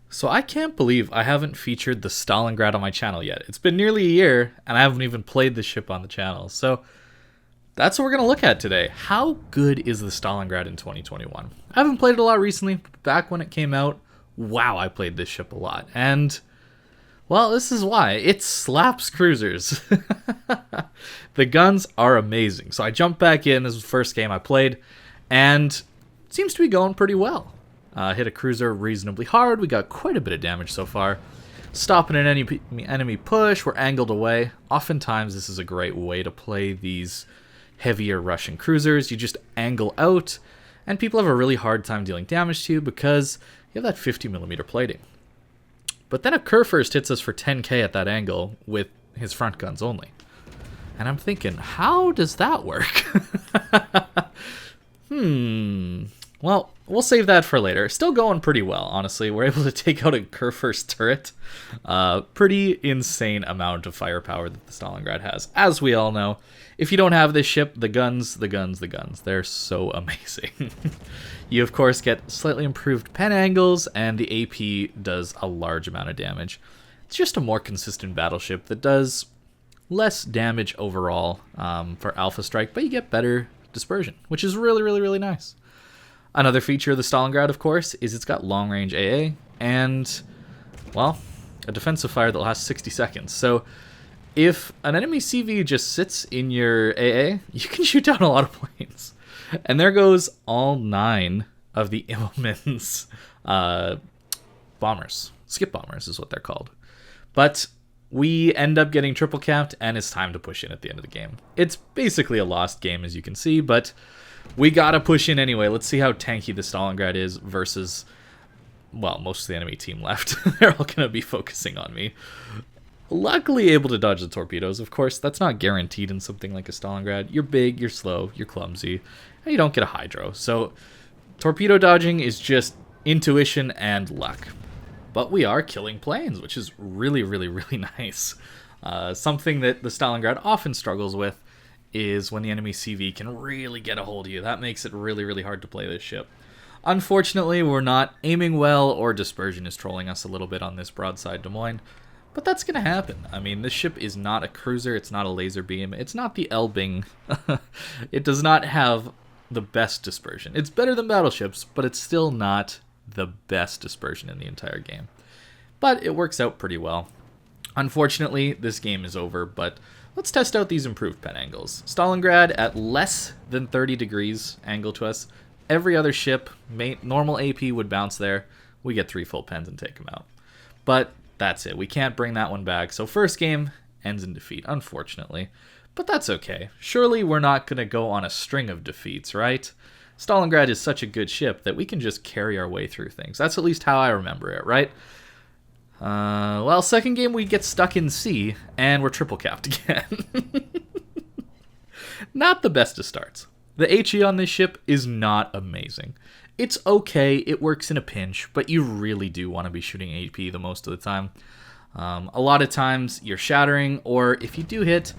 So I can't believe I haven't featured the Stalingrad on my channel yet. It's been nearly a year, and I haven't even played the ship on the channel. So that's what we're going to look at today. How good is the Stalingrad in 2021? I haven't played it a lot recently. But back when it came out, wow, I played this ship a lot. And, well, this is why. It slaps cruisers. The guns are amazing. So I jumped back in. This was the first game I played, and it seems to be going pretty well. Hit a cruiser reasonably hard. We got quite a bit of damage so far. Stopping an enemy push. We're angled away. Oftentimes, this is a great way to play these heavier Russian cruisers. You just angle out, and people have a really hard time dealing damage to you because you have that 50mm plating. But then a Kurfürst hits us for 10k at that angle with his front guns only. And I'm thinking, how does that work? Well, we'll save that for later. Still going pretty well, honestly. We're able to take out a Kurfürst turret. Pretty insane amount of firepower that the Stalingrad has. As we all know, if you don't have this ship, the guns, they're so amazing. You, of course, get slightly improved pen angles, and the AP does a large amount of damage. It's just a more consistent battleship that does less damage overall for Alpha Strike, but you get better dispersion, which is really, really, really nice. Another feature of the Stalingrad, of course, is it's got long-range AA and, well, a defensive fire that lasts 60 seconds. So if an enemy CV just sits in your AA, you can shoot down a lot of planes. And there goes all 9 of the Immelmann's bombers. Skip bombers is what they're called. But we end up getting triple capped, and it's time to push in at the end of the game. It's basically a lost game, as you can see, but we gotta push in anyway. Let's see how tanky the Stalingrad is versus, well, most of the enemy team left. They're all gonna be focusing on me. Luckily able to dodge the torpedoes. Of course, that's not guaranteed in something like a Stalingrad. You're big, you're slow, you're clumsy, and you don't get a hydro. So torpedo dodging is just intuition and luck. But we are killing planes, which is really, really, really nice. Something that the Stalingrad often struggles with is when the enemy CV can really get a hold of you. That makes it really, really hard to play this ship. Unfortunately, we're not aiming well, or dispersion is trolling us a little bit on this broadside Des Moines. But that's going to happen. I mean, this ship is not a cruiser, it's not a laser beam, it's not the Elbing. It does not have the best dispersion. It's better than battleships, but it's still not the best dispersion in the entire game. But it works out pretty well. Unfortunately, this game is over, but let's test out these improved pen angles. Stalingrad at less than 30 degrees angle to us. Every other ship, normal AP would bounce there. We get 3 full pens and take them out. But that's it. We can't bring that one back. So first game ends in defeat, unfortunately. But that's okay. Surely we're not going to go on a string of defeats, right? Stalingrad is such a good ship that we can just carry our way through things. That's at least how I remember it, right? Well, second game we get stuck in C, and we're triple capped again. Not the best of starts. The HE on this ship is not amazing. It's okay, it works in a pinch, but you really do want to be shooting AP the most of the time. A lot of times you're shattering, or if you do hit,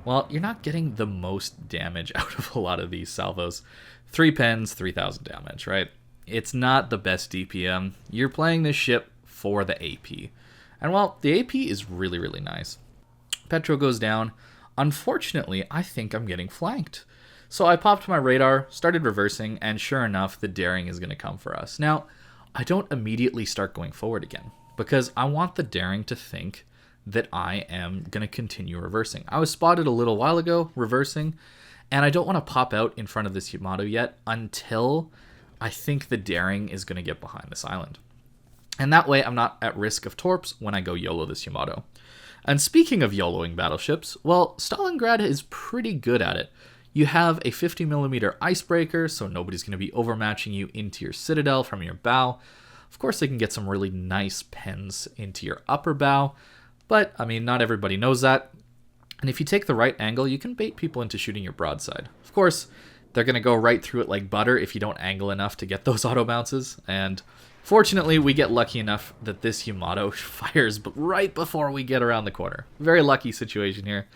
well, you're not getting the most damage out of a lot of these salvos. 3 pens, 3,000 damage, right? It's not the best DPM. You're playing this ship for the AP. And well, the AP is really, really nice. Petro goes down. Unfortunately, I think I'm getting flanked. So I popped my radar, started reversing, and sure enough, the daring is going to come for us. Now, I don't immediately start going forward again, because I want the daring to think that I am going to continue reversing. I was spotted a little while ago, reversing, and I don't want to pop out in front of this Yamato yet until I think the daring is going to get behind this island. And that way, I'm not at risk of torps when I go YOLO this Yamato. And speaking of YOLOing battleships, well, Stalingrad is pretty good at it. You have a 50mm icebreaker, so nobody's going to be overmatching you into your citadel from your bow. Of course, they can get some really nice pens into your upper bow, but, I mean, not everybody knows that. And if you take the right angle, you can bait people into shooting your broadside. Of course, they're going to go right through it like butter if you don't angle enough to get those auto bounces. And fortunately, we get lucky enough that this Yamato fires right before we get around the corner. Very lucky situation here.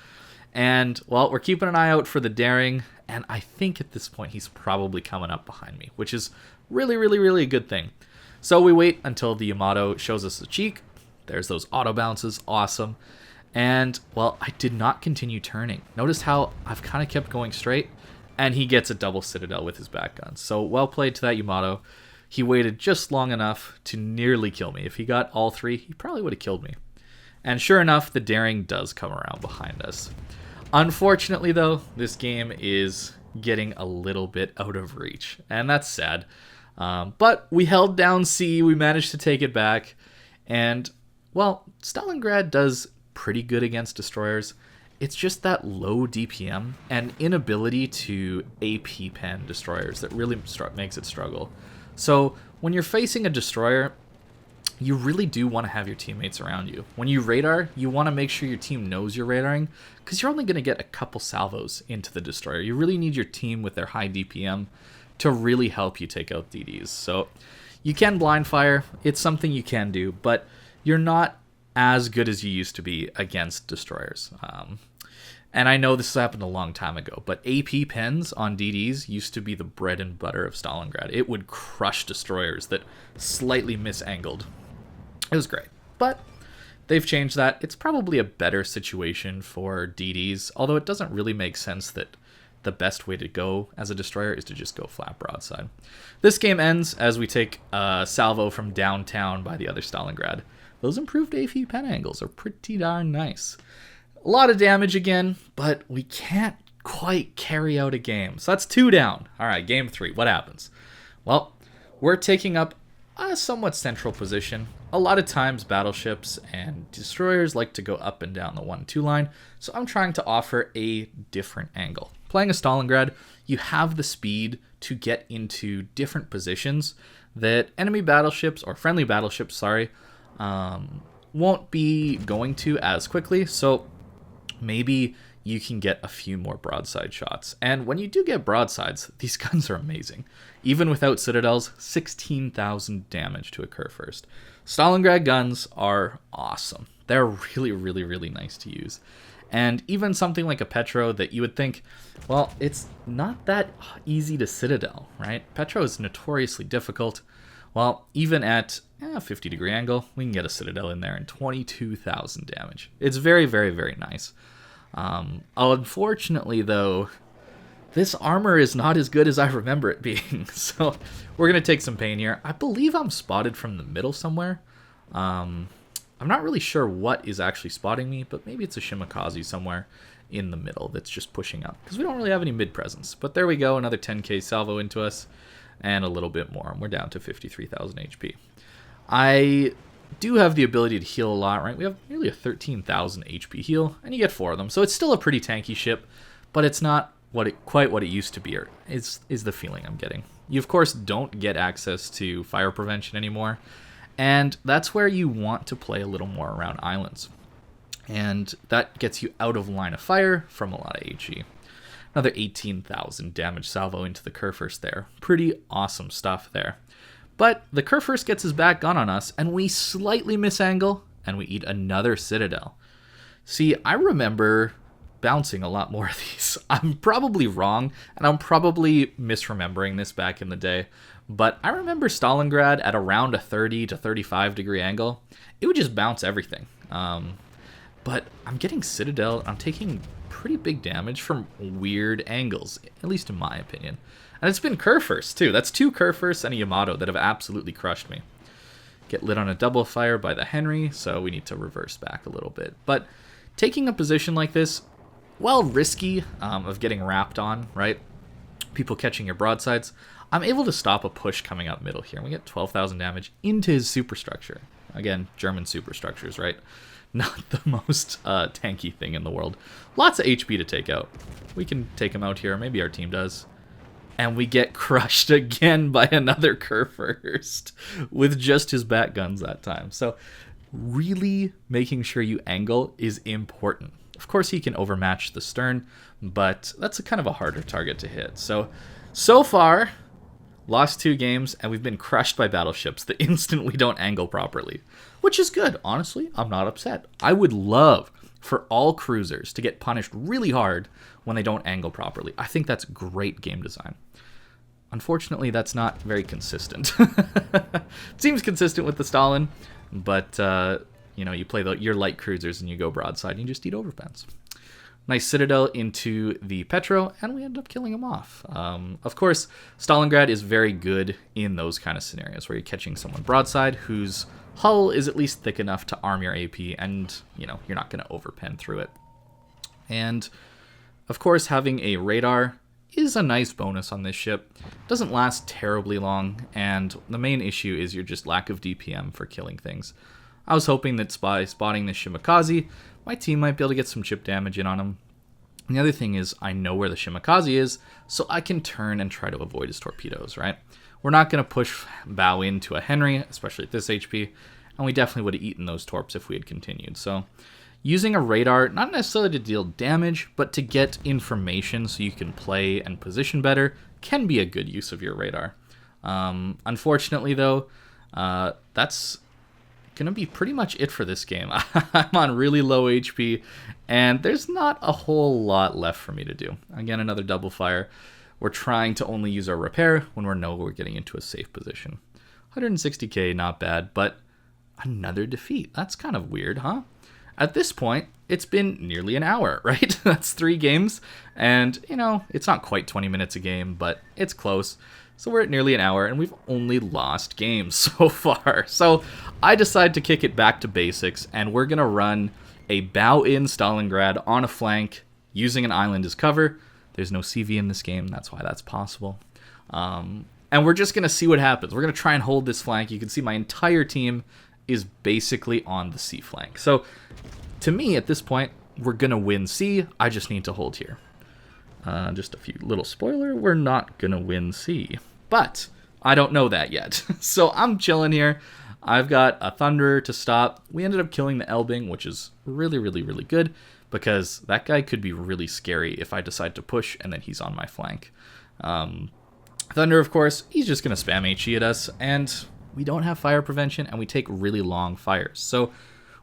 And, well, we're keeping an eye out for the daring. And I think at this point, he's probably coming up behind me, which is really, really, really a good thing. So we wait until the Yamato shows us the cheek. There's those auto bounces, awesome. And, well, I did not continue turning. Notice how I've kind of kept going straight, and he gets a double citadel with his back guns. So well played to that Yamato. He waited just long enough to nearly kill me. If he got all three, he probably would have killed me. And sure enough, the daring does come around behind us. Unfortunately, though, this game is getting a little bit out of reach, and that's sad. But we held down C, we managed to take it back, and, well, Stalingrad does pretty good against destroyers. It's just that low DPM and inability to AP pen destroyers that really makes it struggle. So when you're facing a destroyer, you really do want to have your teammates around you. When you radar, you want to make sure your team knows you're radaring, because you're only going to get a couple salvos into the destroyer. You really need your team with their high DPM to really help you take out DDs. So you can blind fire. It's something you can do, but you're not as good as you used to be against destroyers. And I know this happened a long time ago, but AP pens on DDs used to be the bread and butter of Stalingrad. It would crush destroyers that slightly misangled. It was great, but they've changed that. It's probably a better situation for DDs, although it doesn't really make sense that the best way to go as a destroyer is to just go flat broadside. This game ends as we take a salvo from downtown by the other Stalingrad. Those improved AP pen angles are pretty darn nice. A lot of damage again, but we can't quite carry out a game. So that's 2 down. All right, game 3. What happens? Well, we're taking up a somewhat central position. A lot of times battleships and destroyers like to go up and down the 1-2 line, so I'm trying to offer a different angle. Playing a Stalingrad, you have the speed to get into different positions that enemy battleships, or friendly battleships, won't be going to as quickly, so maybe you can get a few more broadside shots. And when you do get broadsides, these guns are amazing. Even without citadels, 16,000 damage to occur first. Stalingrad guns are awesome. They're really, really, really nice to use. And even something like a Petro that you would think, well, it's not that easy to citadel, right? Petro is notoriously difficult. Well, even at 50-degree angle, we can get a citadel in there and 22,000 damage. It's very, very, very nice. Unfortunately, though, this armor is not as good as I remember it being. So we're going to take some pain here. I believe I'm spotted from the middle somewhere. I'm not really sure what is actually spotting me, but maybe it's a Shimakaze somewhere in the middle that's just pushing up, because we don't really have any mid presence. But there we go, another 10k salvo into us, and a little bit more, and we're down to 53,000 HP. I do have the ability to heal a lot, right? We have nearly a 13,000 HP heal, and you get 4 of them, so it's still a pretty tanky ship, but it's not quite what it used to be, or is the feeling I'm getting. You, of course, don't get access to fire prevention anymore, and that's where you want to play a little more around islands. And that gets you out of line of fire from a lot of HE. Another 18,000 damage salvo into the Kurfürst there. Pretty awesome stuff there. But the Kurfürst gets his back gun on us, and we slightly misangle, and we eat another citadel. See, I remember bouncing a lot more of these. I'm probably wrong, and I'm probably misremembering this back in the day, but I remember Stalingrad at around a 30 to 35 degree angle. It would just bounce everything. But I'm getting citadel, I'm taking pretty big damage from weird angles, at least in my opinion. And it's been Kurfürst too. That's 2 Kurfürsts and a Yamato that have absolutely crushed me. Get lit on a double fire by the Henry, so we need to reverse back a little bit. But taking a position like this, while risky of getting wrapped on, right? People catching your broadsides, I'm able to stop a push coming up middle here. And we get 12,000 damage into his superstructure. Again, German superstructures, right? Not the most tanky thing in the world. Lots of HP to take out. We can take him out here. Maybe our team does. And we get crushed again by another Kurfürst with just his back guns that time. So really making sure you angle is important. Of course, he can overmatch the stern, but that's a kind of a harder target to hit. So far, lost 2 games, and we've been crushed by battleships the instant we don't angle properly. Which is good. Honestly, I'm not upset. I would love for all cruisers to get punished really hard when they don't angle properly. I think that's great game design. unfortunately, that's not very consistent. It seems consistent with the Stalin, but, you know, you play your light cruisers and you go broadside and you just eat overpens. Nice citadel into the Petro, and we end up killing him off. Of course, Stalingrad is very good in those kind of scenarios where you're catching someone broadside whose hull is at least thick enough to arm your AP, and, you know, you're not going to overpen through it. And, of course, having a radar is a nice bonus on this ship. It doesn't last terribly long, and the main issue is your just lack of DPM for killing things. I was hoping that by spotting this Shimakaze, my team might be able to get some chip damage in on him. And the other thing is, I know where the Shimakaze is, so I can turn and try to avoid his torpedoes, right? We're not going to push bow into a Henry, especially at this HP, and we definitely would have eaten those torps if we had continued. So using a radar, not necessarily to deal damage, but to get information so you can play and position better, can be a good use of your radar. Unfortunately, though, that's going to be pretty much it for this game. I'm on really low HP, and there's not a whole lot left for me to do. Again, another double fire. We're trying to only use our repair when we know we're getting into a safe position. 160k, not bad, but another defeat. That's kind of weird, huh? At this point, it's been nearly an hour, right? That's 3 games, and, you know, it's not quite 20 minutes a game, but it's close. So we're at nearly an hour, and we've only lost games so far. So I decided to kick it back to basics, and we're going to run a bow-in Stalingrad on a flank using an island as cover. There's no CV in this game, that's why that's possible. And we're just going to see what happens. We're going to try and hold this flank. You can see my entire team is basically on the C flank. So to me, at this point, we're going to win C. I just need to hold here. Just a few little spoiler, we're not going to win C. But I don't know that yet. So I'm chilling here. I've got a Thunderer to stop. We ended up killing the Elbing, which is really, really, really good, because that guy could be really scary if I decide to push and then he's on my flank. Thunder, of course, he's just going to spam HE at us, and we don't have fire prevention, and we take really long fires. So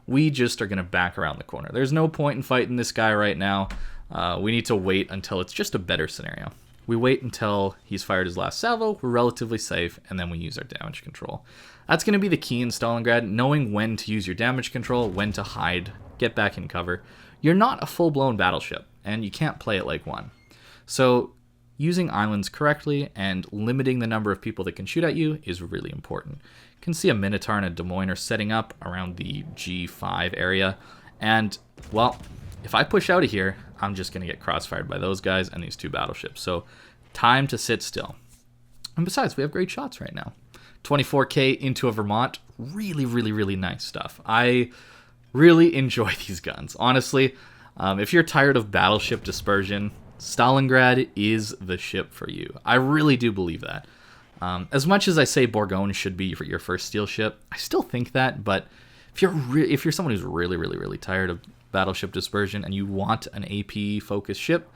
we just are going to back around the corner. There's no point in fighting this guy right now. We need to wait until it's just a better scenario. We wait until he's fired his last salvo, we're relatively safe, and then we use our damage control. That's going to be the key in Stalingrad, knowing when to use your damage control, when to hide, get back in cover. You're not a full-blown battleship, and you can't play it like one. So using islands correctly and limiting the number of people that can shoot at you is really important. You can see a Minotaur and a Des Moines are setting up around the G5 area, and, well, if I push out of here, I'm just going to get crossfired by those guys and these 2 battleships. So time to sit still. And besides, we have great shots right now. 24k into a Vermont. Really, really, really nice stuff. I really enjoy these guns. Honestly, if you're tired of battleship dispersion, Stalingrad is the ship for you. I really do believe that. As much as I say Bourgogne should be your first steel ship, I still think that, but if you're someone who's really, really, really tired of battleship dispersion and you want an AP focused ship,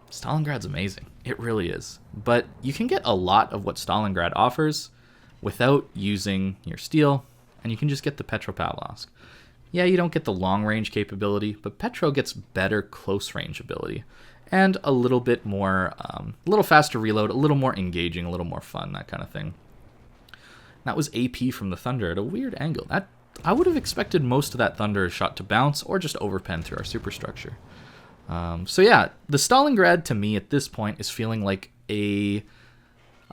Stalingrad's amazing. It really is. But you can get a lot of what Stalingrad offers without using your steel, and you can just get the Petropavlovsk. Yeah, you don't get the long range capability, but Petro gets better close range ability and a little bit more, a little faster reload, a little more engaging, a little more fun, that kind of thing. That was AP from the Thunder at a weird angle. I would have expected most of that Thunder shot to bounce or just overpen through our superstructure. So yeah, the Stalingrad to me at this point is feeling like a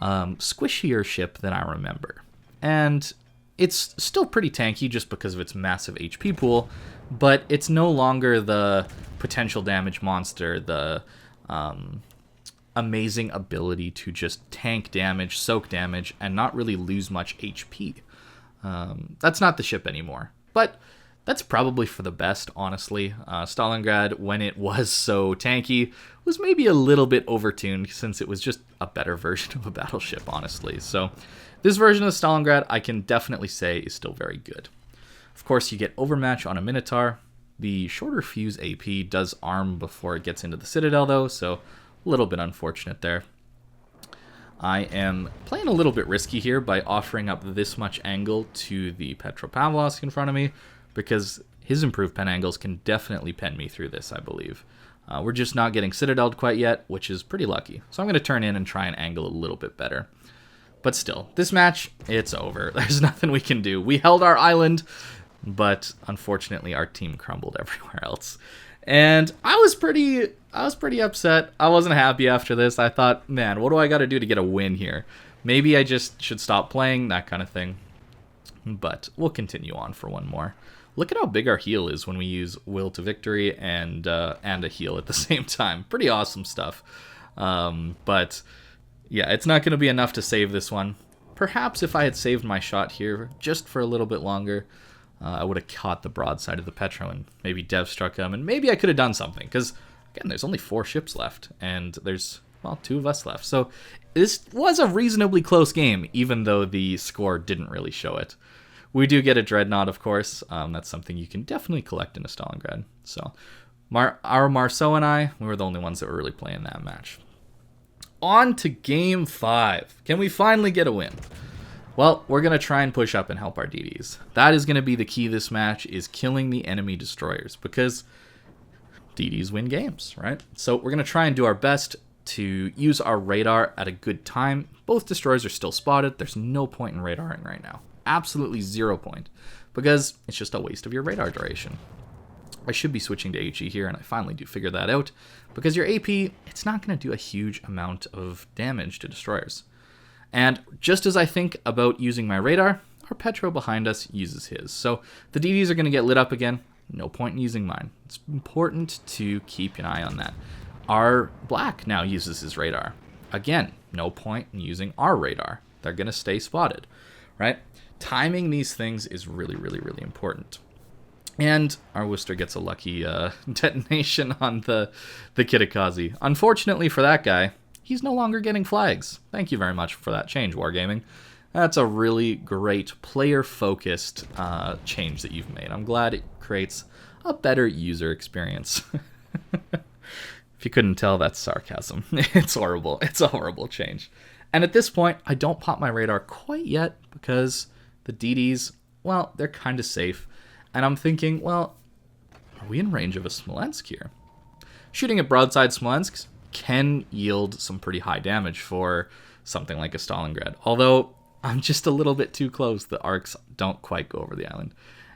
squishier ship than I remember. And it's still pretty tanky just because of its massive HP pool, but it's no longer the potential damage monster, the amazing ability to just tank damage, soak damage, and not really lose much HP. That's not the ship anymore, but that's probably for the best, honestly. Stalingrad, when it was so tanky, was maybe a little bit overtuned since it was just a better version of a battleship, honestly. So this version of Stalingrad, I can definitely say, is still very good. Of course, you get overmatch on a Minotaur. The shorter fuse AP does arm before it gets into the Citadel, though, so a little bit unfortunate there. I am playing a little bit risky here by offering up this much angle to the Petropavlovsk in front of me, because his improved pen angles can definitely pen me through this, I believe. We're just not getting citadeled quite yet, which is pretty lucky. So I'm going to turn in and try and angle a little bit better. But still, this match, it's over. There's nothing we can do. We held our island, but unfortunately our team crumbled everywhere else. And I was pretty upset. I wasn't happy after this. I thought, man, what do I got to do to get a win here? Maybe I just should stop playing, that kind of thing. But we'll continue on for one more. Look at how big our heal is when we use Will to Victory and a heal at the same time. Pretty awesome stuff. But yeah, it's not going to be enough to save this one. Perhaps if I had saved my shot here just for a little bit longer, I would have caught the broadside of the Petro and maybe Dev struck him, and maybe I could have done something, because, again, there's only 4 ships left, and there's, well, 2 of us left. So this was a reasonably close game, even though the score didn't really show it. We do get a Dreadnought, of course. That's something you can definitely collect in a Stalingrad. So our Marceau and I, we were the only ones that were really playing that match. On to Game 5. Can we finally get a win? Well, we're going to try and push up and help our DDs. That is going to be the key this match, is killing the enemy destroyers, because DDs win games, right? So we're going to try and do our best to use our radar at a good time. Both destroyers are still spotted. There's no point in radaring right now. Absolutely 0 point, because it's just a waste of your radar duration. I should be switching to HE here, and I finally do figure that out, because your AP, it's not going to do a huge amount of damage to destroyers. And just as I think about using my radar, our Petro behind us uses his. So the DDs are going to get lit up again. No point in using mine. It's important to keep an eye on that. Our Black now uses his radar. Again, no point in using our radar. They're going to stay spotted, right? Timing these things is really, really, really important. And our Worcester gets a lucky detonation on the Kitakazi. Unfortunately for that guy, he's no longer getting flags. Thank you very much for that change, Wargaming. That's a really great player-focused change that you've made. I'm glad it creates a better user experience. If you couldn't tell, that's sarcasm. It's horrible. It's a horrible change. And at this point, I don't pop my radar quite yet, because the DDs, well, they're kind of safe. And I'm thinking, well, are we in range of a Smolensk here? Shooting at broadside Smolensk can yield some pretty high damage for something like a Stalingrad. Although, I'm just a little bit too close. The arcs don't quite go over the island.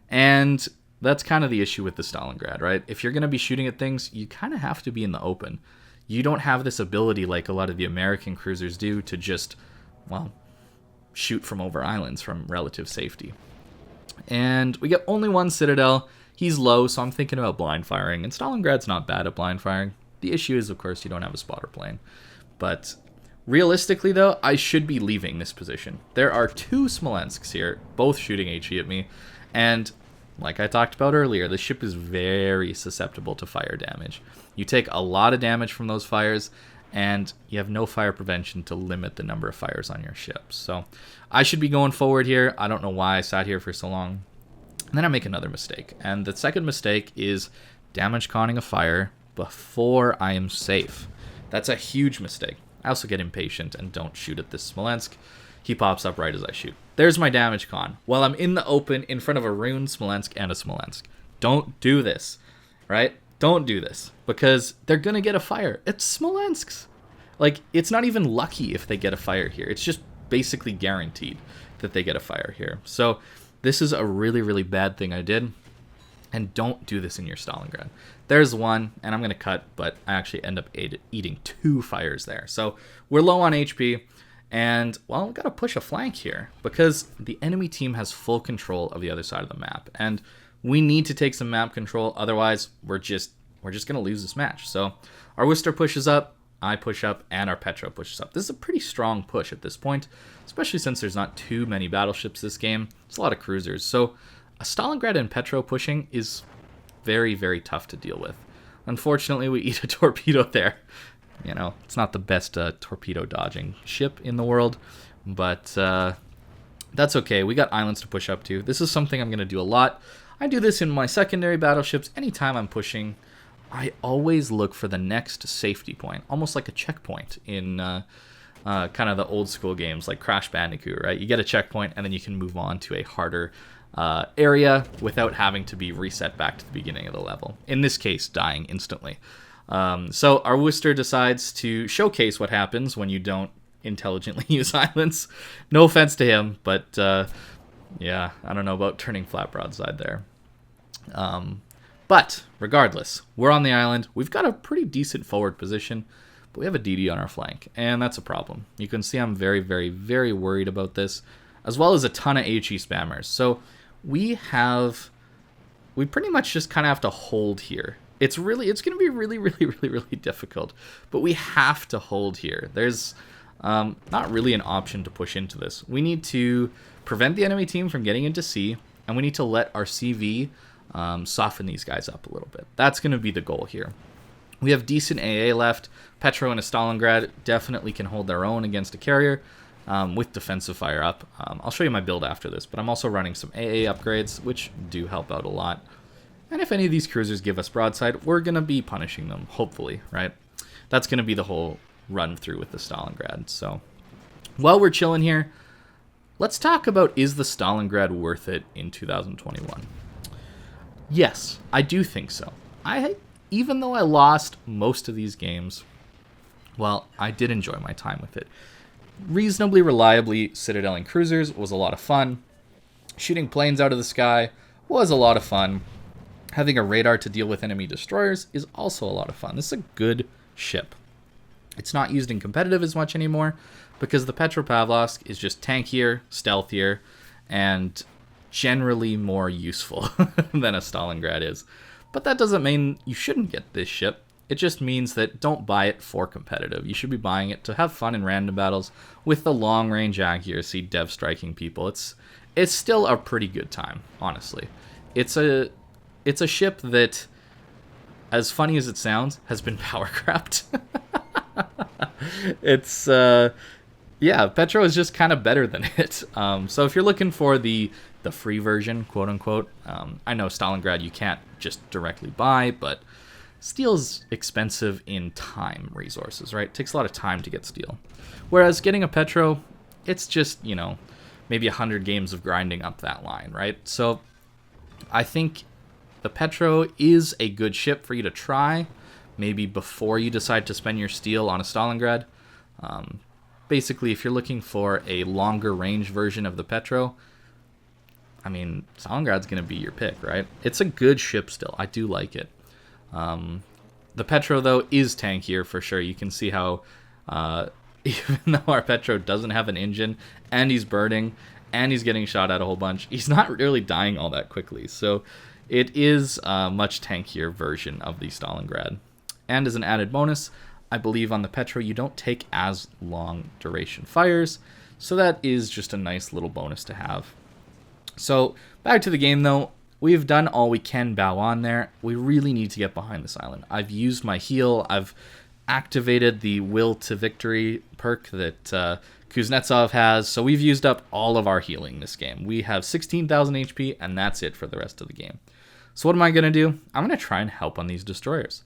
And that's kind of the issue with the Stalingrad, right? If you're going to be shooting at things, you kind of have to be in the open. You don't have this ability like a lot of the American cruisers do to just, well, shoot from over islands from relative safety. And we get only one Citadel. He's low, so I'm thinking about blind firing. And Stalingrad's not bad at blind firing. The issue is, of course, you don't have a spotter plane. But realistically, though, I should be leaving this position. There are 2 Smolensks here, both shooting HE at me. And like I talked about earlier, the ship is very susceptible to fire damage. You take a lot of damage from those fires, and you have no fire prevention to limit the number of fires on your ships. So I should be going forward here. I don't know why I sat here for so long. And then I make another mistake. And the second mistake is damage conning a fire before I am safe. That's a huge mistake. I also get impatient and don't shoot at this Smolensk. He pops up right as I shoot. There's my damage con. While I'm in the open in front of a ruined Smolensk and a Smolensk. Don't do this, right? Don't do this, because they're going to get a fire. It's Smolensks. Like, it's not even lucky if they get a fire here. It's just basically guaranteed that they get a fire here. So this is a really, really bad thing I did. And don't do this in your Stalingrad. There's one, and I'm going to cut, but I actually end up eating 2 fires there. So we're low on HP, and, well, we've got to push a flank here, because the enemy team has full control of the other side of the map. And we need to take some map control, otherwise we're just going to lose this match. So our Worcester pushes up, I push up, and our Petro pushes up. This is a pretty strong push at this point, especially since there's not too many battleships this game. It's a lot of cruisers. So a Stalingrad and Petro pushing is very, very tough to deal with. Unfortunately, we eat a torpedo there. You know, it's not the best torpedo dodging ship in the world, but that's okay. We got islands to push up to. This is something I'm going to do a lot. I do this in my secondary battleships. Anytime I'm pushing, I always look for the next safety point, almost like a checkpoint in kind of the old school games like Crash Bandicoot, right? You get a checkpoint and then you can move on to a harder area without having to be reset back to the beginning of the level. In this case, dying instantly. So our Worcester decides to showcase what happens when you don't intelligently use islands. No offense to him, but yeah, I don't know about turning flat broadside there. But regardless, we're on the island. We've got a pretty decent forward position, but we have a DD on our flank, and that's a problem. You can see I'm very, very, very worried about this, as well as a ton of HE spammers. So we pretty much just kind of have to hold here. It's going to be really, really, really, really difficult, but we have to hold here. There's not really an option to push into this. We need to prevent the enemy team from getting into C, and we need to let our CV soften these guys up a little bit. That's going to be the goal here. We have decent AA left. Petro and a Stalingrad definitely can hold their own against a carrier with defensive fire up. I'll show you my build after this, but I'm also running some AA upgrades, which do help out a lot. And if any of these cruisers give us broadside, we're going to be punishing them, hopefully, right? That's going to be the whole run through with the Stalingrad. So while we're chilling here, let's talk about, is the Stalingrad worth it in 2021? Yes, I do think so. Even though I lost most of these games, well, I did enjoy my time with it. Reasonably reliably citadeling cruisers was a lot of fun. Shooting planes out of the sky was a lot of fun. Having a radar to deal with enemy destroyers is also a lot of fun. This is a good ship. It's not used in competitive as much anymore because the Petropavlovsk is just tankier, stealthier, and generally more useful than a Stalingrad is. But that doesn't mean you shouldn't get this ship. It just means that don't buy it for competitive. You should be buying it to have fun in random battles with the long range accuracy, dev striking people. It's still a pretty good time, honestly. It's a ship that, as funny as it sounds, has been power crapped. It's yeah, Petro is just kind of better than it. So if you're looking for the free version, quote unquote, I know Stalingrad you can't just directly buy, but steel's expensive in time resources, right? It takes a lot of time to get steel. Whereas getting a Petro, it's just, maybe 100 games of grinding up that line, right? So I think the Petro is a good ship for you to try, maybe before you decide to spend your steel on a Stalingrad. Basically, if you're looking for a longer range version of the Petro, I mean, Stalingrad's going to be your pick, right? It's a good ship still. I do like it. The Petro, though, is tankier for sure. You can see how, even though our Petro doesn't have an engine, and he's burning, and he's getting shot at a whole bunch, he's not really dying all that quickly. So it is a much tankier version of the Stalingrad. And as an added bonus, I believe on the Petro you don't take as long duration fires, so that is just a nice little bonus to have. So back to the game though, we've done all we can bow on there. We really need to get behind this island. I've used my heal, I've activated the Will to Victory perk that Kuznetsov has, so we've used up all of our healing this game. We have 16,000 HP, and that's it for the rest of the game. So what am I going to do? I'm going to try and help on these destroyers.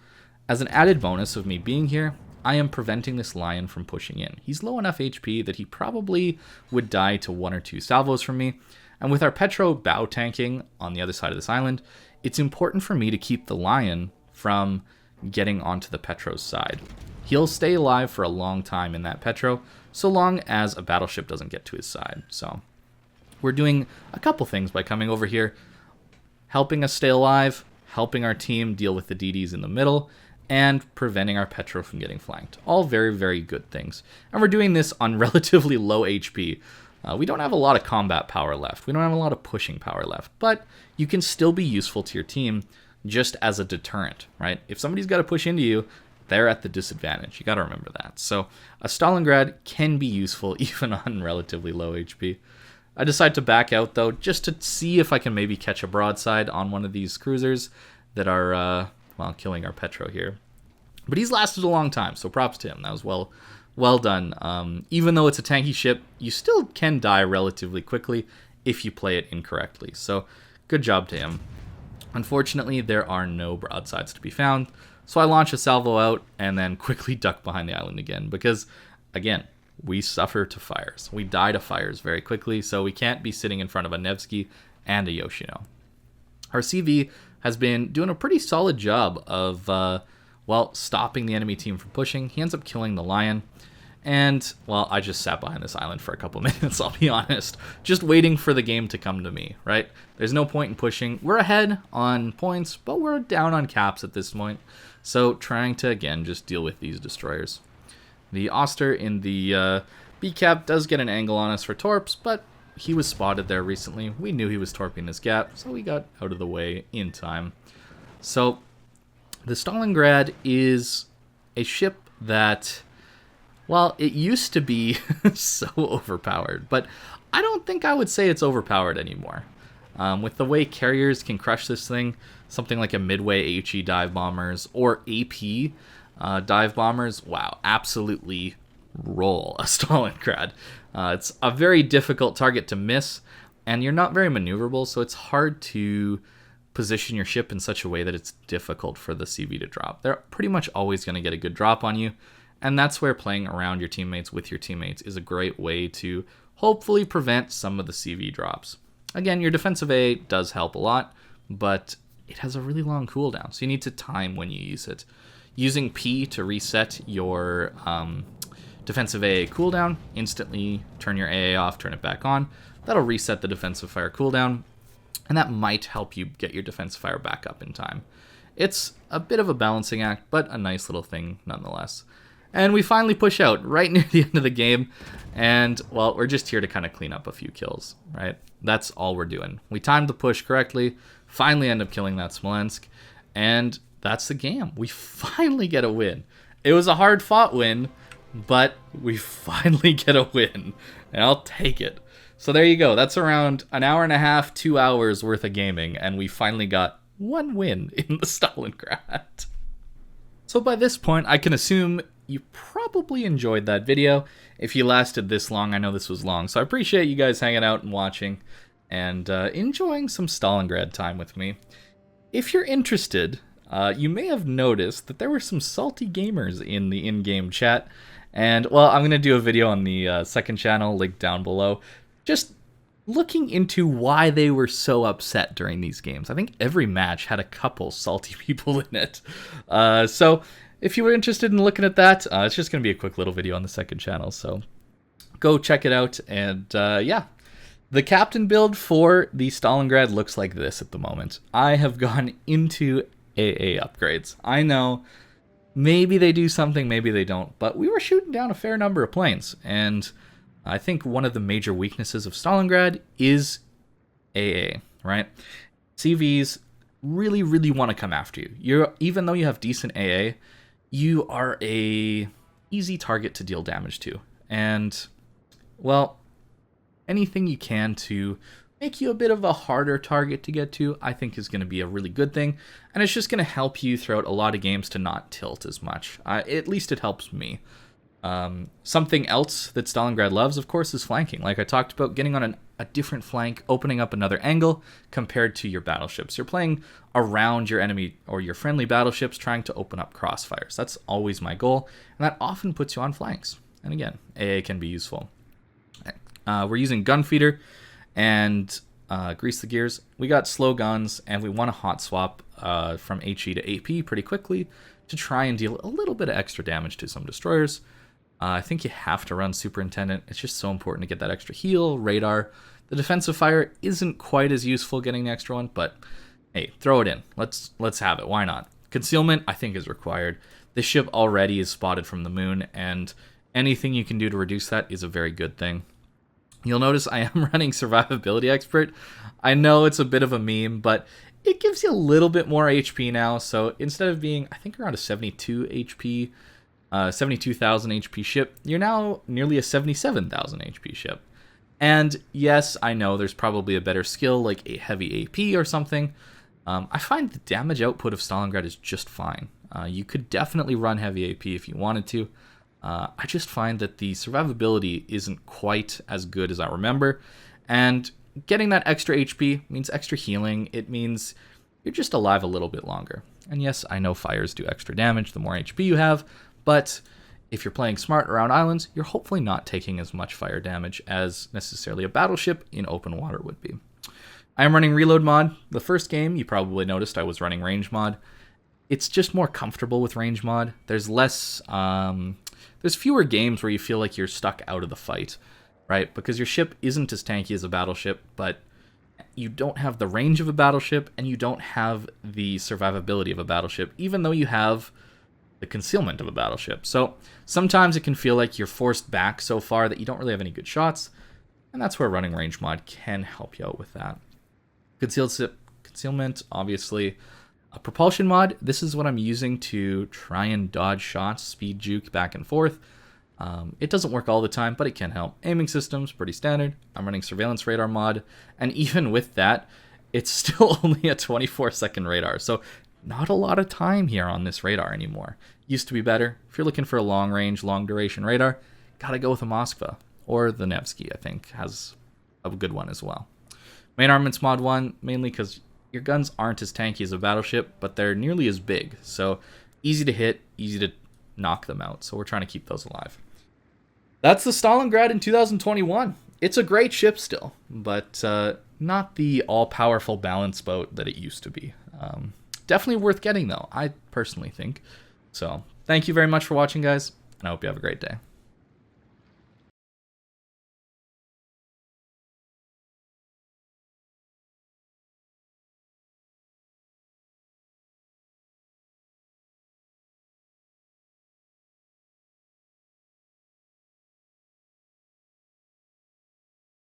As an added bonus of me being here, I am preventing this Lion from pushing in. He's low enough HP that he probably would die to 1 or 2 salvos from me, and with our Petro bow tanking on the other side of this island, it's important for me to keep the Lion from getting onto the Petro's side. He'll stay alive for a long time in that Petro, so long as a battleship doesn't get to his side. So we're doing a couple things by coming over here, helping us stay alive, helping our team deal with the DDs in the middle, and preventing our Petro from getting flanked. All very, very good things. And we're doing this on relatively low HP. We don't have a lot of combat power left. We don't have a lot of pushing power left. But you can still be useful to your team just as a deterrent, right? If somebody's got to push into you, they're at the disadvantage. You got to remember that. So a Stalingrad can be useful even on relatively low HP. I decide to back out, though, just to see if I can maybe catch a broadside on one of these cruisers that are, killing our Petro here. But he's lasted a long time, so props to him. That was well done. Even though it's a tanky ship, you still can die relatively quickly if you play it incorrectly. So good job to him. Unfortunately, there are no broadsides to be found, so I launch a salvo out and then quickly duck behind the island again because, again, we suffer to fires. We die to fires very quickly, so we can't be sitting in front of a Nevsky and a Yoshino. Our CV has been doing a pretty solid job of well, stopping the enemy team from pushing. He ends up killing the lion. And, well, I just sat behind this island for a couple minutes, I'll be honest. Just waiting for the game to come to me, right? There's no point in pushing. We're ahead on points, but we're down on caps at this point. So trying to, again, just deal with these destroyers. The Oster in the B cap does get an angle on us for torps, but he was spotted there recently. We knew he was torping this gap, so we got out of the way in time. So the Stalingrad is a ship that, well, it used to be so overpowered, but I don't think I would say it's overpowered anymore. With the way carriers can crush this thing, something like a Midway HE dive bombers or AP dive bombers, wow, absolutely roll a Stalingrad. It's a very difficult target to miss, and you're not very maneuverable, so it's hard to position your ship in such a way that it's difficult for the CV to drop. They're pretty much always going to get a good drop on you, and that's where playing around your teammates with your teammates is a great way to hopefully prevent some of the CV drops. Again, your defensive A does help a lot, but it has a really long cooldown, so you need to time when you use it. Using P to reset your defensive AA cooldown, instantly turn your AA off, turn it back on. That'll reset the defensive fire cooldown, and that might help you get your defensive fire back up in time. It's a bit of a balancing act, but a nice little thing nonetheless. And we finally push out right near the end of the game, and, well, we're just here to kind of clean up a few kills, right? That's all we're doing. We timed the push correctly, finally end up killing that Smolensk, and that's the game. We finally get a win. It was a hard-fought win, but we finally get a win, and I'll take it. So there you go. That's around an hour and a half, 2 hours worth of gaming, and we finally got one win in the Stalingrad. So by this point, I can assume you probably enjoyed that video. If you lasted this long, I know this was long, so I appreciate you guys hanging out and watching and enjoying some Stalingrad time with me. If you're interested, you may have noticed that there were some salty gamers in the in-game chat, and, well, I'm going to do a video on the second channel, linked down below, just looking into why they were so upset during these games. I think every match had a couple salty people in it. So if you were interested in looking at that, it's just going to be a quick little video on the second channel, so go check it out. And yeah, the captain build for the Stalingrad looks like this at the moment. I have gone into AA upgrades. I know maybe they do something, maybe they don't, but we were shooting down a fair number of planes, and I think one of the major weaknesses of Stalingrad is AA, right? CVs really, really want to come after you. Even though you have decent AA, you are a easy target to deal damage to. And, well, anything you can to make you a bit of a harder target to get to, I think is going to be a really good thing. And it's just going to help you throughout a lot of games to not tilt as much. At least it helps me. Something else that Stalingrad loves, of course, is flanking. Like I talked about, getting on a different flank, opening up another angle compared to your battleships. You're playing around your enemy or your friendly battleships, trying to open up crossfires. That's always my goal, and that often puts you on flanks. And again, AA can be useful. We're using Gunfeeder and Grease the Gears. We got slow guns, and we want to hot swap from HE to AP pretty quickly to try and deal a little bit of extra damage to some destroyers. I think you have to run Superintendent. It's just so important to get that extra heal, radar. The defensive fire isn't quite as useful getting the extra one, but hey, throw it in. Let's have it. Why not? Concealment, I think, is required. This ship already is spotted from the moon, and anything you can do to reduce that is a very good thing. You'll notice I am running Survivability Expert. I know it's a bit of a meme, but it gives you a little bit more HP now. So instead of being, I think, around a 72 HP, 72,000 HP ship, you're now nearly a 77,000 HP ship. And yes, I know there's probably a better skill like a heavy AP or something. I find the damage output of Stalingrad is just fine. You could definitely run heavy AP if you wanted to. I just find that the survivability isn't quite as good as I remember. And getting that extra HP means extra healing. It means you're just alive a little bit longer. And yes, I know fires do extra damage the more HP you have, but if you're playing smart around islands, you're hopefully not taking as much fire damage as necessarily a battleship in open water would be. I am running reload mod. The first game, you probably noticed I was running range mod. it's just more comfortable with range mod. There's less, there's fewer games where you feel like you're stuck out of the fight, right? Because your ship isn't as tanky as a battleship, but you don't have the range of a battleship, and you don't have the survivability of a battleship, even though you have the concealment of a battleship. So sometimes it can feel like you're forced back so far that you don't really have any good shots, and that's where running range mod can help you out with that. Concealment, obviously. A propulsion mod, this is what I'm using to try and dodge shots, speed juke back and forth. It doesn't work all the time, but it can help. Aiming systems, pretty standard. I'm running surveillance radar mod, and even with that, it's still only a 24-second radar, so not a lot of time here on this radar anymore. Used to be better. If you're looking for a long-range, long-duration radar, gotta go with a Moskva, or the Nevsky, I think, has a good one as well. Main armaments mod 1, mainly because your guns aren't as tanky as a battleship, but they're nearly as big, so easy to hit, easy to knock them out, so we're trying to keep those alive. That's the Stalingrad in 2021. It's a great ship still, but not the all-powerful balance boat that it used to be. Definitely worth getting, though, I personally think. So, thank you very much for watching, guys, and I hope you have a great day.